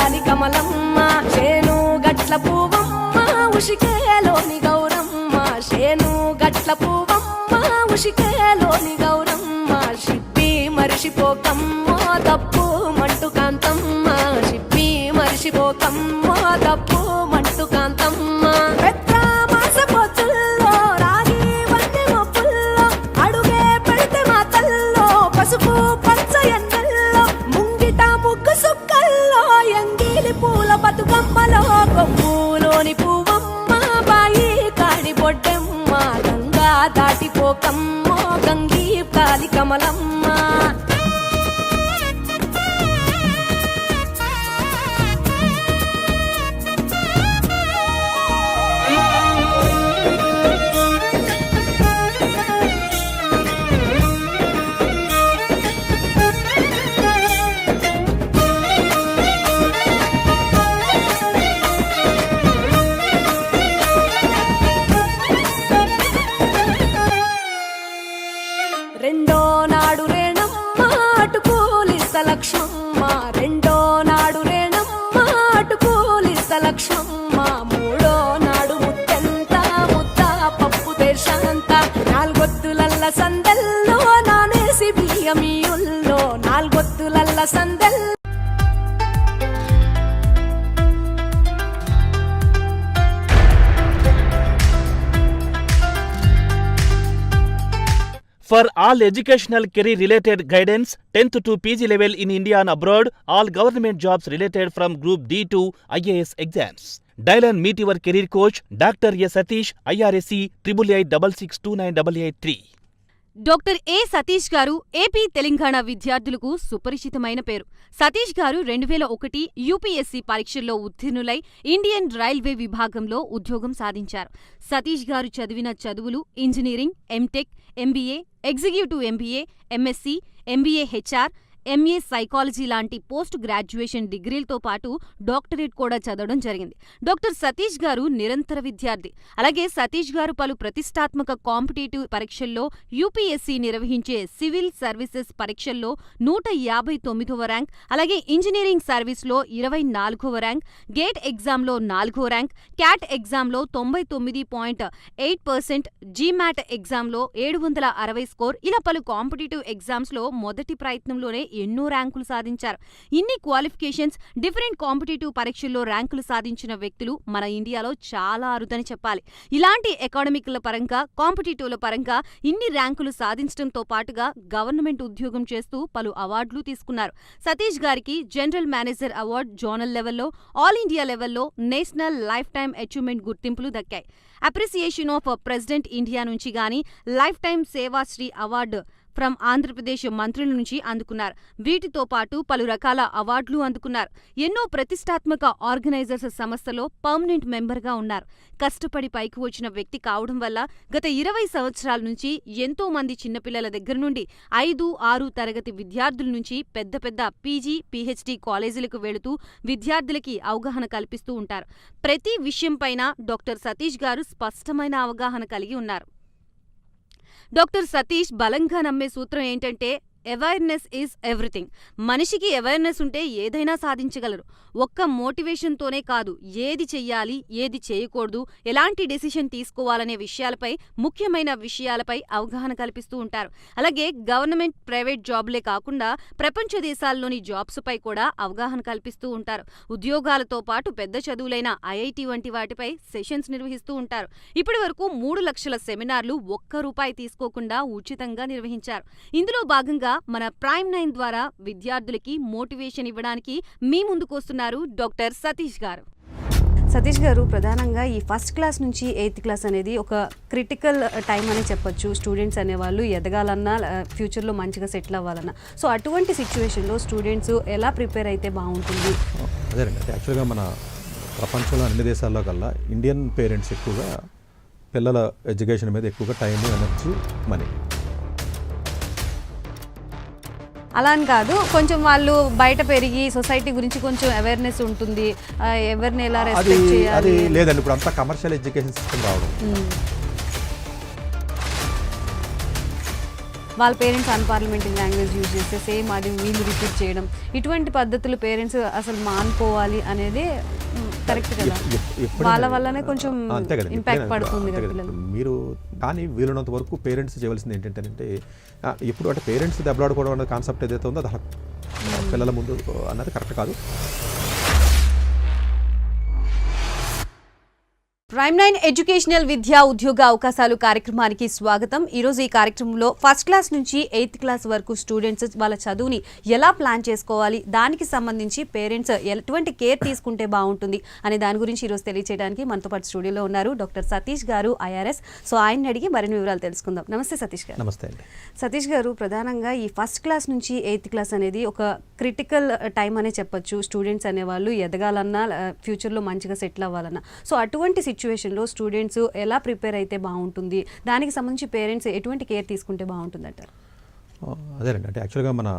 కాలి కమలమ్మ చేను గట్ల పువ్వమ్మ ఉషికేలోని గౌరమ్మ చేను గట్ల పువ్వమ్మ ఉషికేలోని గౌరమ్మ షిప్పి మరిషిపోకమ్మో తప్పు మంటు కాంతమ్మ షిప్పి మరిషిపోకమ్మో తప్పు మంటు కాంతమ్మ పసుపు పచ్చ ఎన్నెల్లో ముంగిట ముగ్గు సుక్కల్లో ఎంగిలి పూల బతుకమ్మలో కొమ్ములోని పువ్వమ్మ బాయి కాడి బొడ్డెమ్మ గంగా దాటిపోకమ్మో గంగి కాలి కమలమ్మ రెండో నాడు రేణమ్మ అటుకూలిస్త లక్ష్మమ్మ రెండో నాడు రేణమ్మ అటుకూలిస్త లక్ష్మమ్మ మూడో నాడు ముత్తెంత ముద్ద పప్పు దేశంత నాలుగొత్తులల్ల సందెల్లో నానేసి బియ్యమియుల్లో నాలుగొత్తులల్ల సందెల్లో For all educational career-related guidance, 10th to PG level in India and abroad, all government jobs related from Group D to IAS exams. Dial and meet your career coach, Dr. S. Satish, IRSC 8886629883. Doctor ఏ సతీష్ గారు AP Telangana విద్యార్థులకు సుపరిచితమైన పేరు. సతీష్ గారు 2001 UPSC పరీక్షల్లో ఉత్తీర్ణులై Indian railway విభాగంలో ఉద్యోగం సాధించారు. సతీష్ గారు చదివిన చదువులు engineering, M Tech, MBA, executive MBA, MSc, MBA HR, MA psychology లాంటి పోస్ట్ గ్రాడ్యుయేషన్ డిగ్రీలతో పాటు డాక్టరేట్ కూడా చదవడం జరిగింది. డాక్టర్ సతీష్ గారు నిరంతర విద్యార్థి. అలాగే సతీష్ గారు పలు ప్రతిష్టాత్మక కాంపిటేటివ్ పరీక్షల్లో యూపీఎస్సీ నిర్వహించే సివిల్ సర్వీసెస్ పరీక్షల్లో 159వ ర్యాంక్, అలాగే ఇంజనీరింగ్ సర్వీస్లో 24వ ర్యాంక్, గేట్ ఎగ్జామ్లో 4వ ర్యాంక్, క్యాట్ ఎగ్జామ్లో 99.8%, జీమాట్ ఎగ్జామ్లో 760 స్కోర్, ఇలా పలు కాంపిటేటివ్ ఎగ్జామ్స్లో మొదటి ప్రయత్నంలోనే ఎన్నో ర్యాంకులు సాధించారు. ఇన్ని క్వాలిఫికేషన్స్, డిఫరెంట్ కాంపిటేటివ్ పరీక్షల్లో ర్యాంకులు సాధించిన వ్యక్తులు మన ఇండియాలో చాలా అరుదని చెప్పాలి. ఇలాంటి అకాడమిక్ల పరంగా, కాంపిటేటివ్ల పరంగా ఇన్ని ర్యాంకులు సాధించడంతో పాటుగా గవర్నమెంట్ ఉద్యోగం చేస్తూ పలు అవార్డులు తీసుకున్నారు. సతీష్ గారికి జనరల్ మేనేజర్ అవార్డు జోనల్ లెవెల్లో, ఆల్ ఇండియా లెవెల్లో నేషనల్ లైఫ్ టైమ్ అచీవ్మెంట్ గుర్తింపులు దక్కాయి. అప్రిసియేషన్ ఆఫ్ ప్రెసిడెంట్ ఇండియా నుంచి గానీ life time Seva Sri award from Andhra Pradesh మంత్రుల నుంచి అందుకున్నారు. వీటితో పాటు పలు రకాల అవార్డులు అందుకున్నారు. ఎన్నో ప్రతిష్టాత్మక ఆర్గనైజర్స్ సంస్థలో పర్మనెంట్ మెంబర్గా ఉన్నారు. కష్టపడి పైకి వచ్చిన వ్యక్తి కావడం వల్ల గత 20 సంవత్సరాల నుంచి ఎంతో మంది చిన్నపిల్లల దగ్గర నుండి 5, 6 తరగతి విద్యార్థుల నుంచి పెద్ద పెద్ద పీజీ, పీహెచ్డీ కాలేజీలకు వెళుతూ విద్యార్థులకి అవగాహన కల్పిస్తూ ఉంటారు. ప్రతి విషయంపైన డాక్టర్ సతీష్ గారు స్పష్టమైన అవగాహన కలిగి ఉన్నారు. డాక్టర్ సతీష్ బలంగా నమ్మే సూత్రం ఏంటంటే అవేర్నెస్ ఈజ్ ఎవ్రీథింగ్. మనిషికి అవేర్నెస్ ఉంటే ఏదైనా సాధించగలరు. ఒక్క మోటివేషన్తోనే కాదు, ఏది చెయ్యాలి, ఏది చేయకూడదు, ఎలాంటి డెసిషన్ తీసుకోవాలనే విషయాలపై, ముఖ్యమైన విషయాలపై అవగాహన కల్పిస్తూ ఉంటారు. అలాగే గవర్నమెంట్, ప్రైవేట్ జాబ్లే కాకుండా ప్రపంచ దేశాల్లోని జాబ్స్పై కూడా అవగాహన కల్పిస్తూ ఉంటారు. ఉద్యోగాలతో పాటు పెద్ద చదువులైన ఐఐటి వంటి వాటిపై సెషన్స్ నిర్వహిస్తూ ఉంటారు. ఇప్పటి వరకు 3 లక్షల సెమినార్లు ₹1 తీసుకోకుండా ఉచితంగా నిర్వహించారు. ఇందులో భాగంగా మన ప్రైమ్ 9 ద్వారా విద్యార్థులకి మోటివేషన్ ఇవ్వడానికి మీ ముందుకొస్తున్నారు డాక్టర్ సతీష్ గారు. సతీష్ గారు, ప్రధానంగా ఈ ఫస్ట్ క్లాస్ నుంచి 8th క్లాస్ అనేది ఒక క్రిటికల్ టైం అని చెప్పొచ్చు. స్టూడెంట్స్ అనేవాళ్ళు ఎదగాలన్నా, ఫ్యూచర్లో మంచిగా సెటిల్ అవ్వాలన్నా. సో అటువంటి సిచ్యువేషన్లో స్టూడెంట్స్ ఎలా ప్రిపేర్ అయితే బాగుంటుంది? అదేనండి, యాక్చువల్గా మన ప్రపంచంలో అన్ని దేశాల్లో కల్లా ఇండియన్ పేరెంట్స్ ఎక్కువగా పిల్లల ఎడ్యుకేషన్ మీద ఎక్కువగా టైం, ఎనర్జీ, మనీ. అలా అని కాదు, కొంచెం వాళ్ళు బయట పెరిగి సొసైటీ గురించి కొంచెం అవేర్నెస్ ఉంటుంది, ఎవరిని ఎలా రెస్పెక్ట్ చేయాలి. అది లేదండి, ఇప్పుడు అంతా కమర్షియల్ ఎడ్యుకేషన్ సిస్టమ్ రావడం. వాళ్ళ పేరెంట్స్ అన్పార్లమెంటరీ లాంగ్వేజ్ యూజ్ చేస్తే సేమ్ అది వీళ్ళు రిపీట్ చేయడం, ఇటువంటి పద్ధతులు పేరెంట్స్ అసలు మానుకోవాలి అనేది కరెక్ట్ కదా. వాళ్ళ వల్లనే కొంచెం అంతే కదా, ఇంపాక్ట్ పడుతుంది కదా పిల్లలు. మీరు కానీ వీలున్నంత వరకు పేరెంట్స్ చేయవలసింది ఏంటంటే ఎప్పుడు అంటే పేరెంట్స్ దెబ్బలాడుకోవడం అనే కాన్సెప్ట్ ఏదైతే ఉందో అది పిల్లల ముందు అన్నది కరెక్ట్ కాదు. ప్రైమ్ 9 ఎడ్యుకేషనల్ విద్యా ఉద్యోగ అవకాశాలు కార్యక్రమానికి స్వాగతం. ఈరోజు ఈ కార్యక్రమంలో ఫస్ట్ క్లాస్ నుంచి 8th క్లాస్ వరకు స్టూడెంట్స్ వాళ్ళ చదువుని ఎలా ప్లాన్ చేసుకోవాలి, దానికి సంబంధించి పేరెంట్స్ ఎటువంటి కేర్ తీసుకుంటే బాగుంటుంది అనే దాని గురించి ఈరోజు తెలియజేయడానికి మనతో పాటు స్టూడియోలో ఉన్నారు డాక్టర్ సతీష్ గారు, IRS. సో ఆయన్ని అడిగి మరిన్ని వివరాలు తెలుసుకుందాం. నమస్తే సతీష్ గారు. నమస్తే అండి. సతీష్ గారు, ప్రధానంగా ఈ ఫస్ట్ క్లాస్ నుంచి 8th క్లాస్ అనేది ఒక క్రిటికల్ టైం అనే చెప్పొచ్చు. స్టూడెంట్స్ అనేవాళ్ళు ఎదగాలన్నా ఫ్యూచర్లో మంచిగా సెటిల్ అవ్వాలన్నా, సో అటువంటి సిచ్యువేషన్లో స్టూడెంట్స్ ఎలా ప్రిపేర్ అయితే బాగుంటుంది, దానికి సంబంధించి పేరెంట్స్ ఎటువంటి కేర్ తీసుకుంటే బాగుంటుంది అంటారు? అదేనండి, అంటే యాక్చువల్గా మన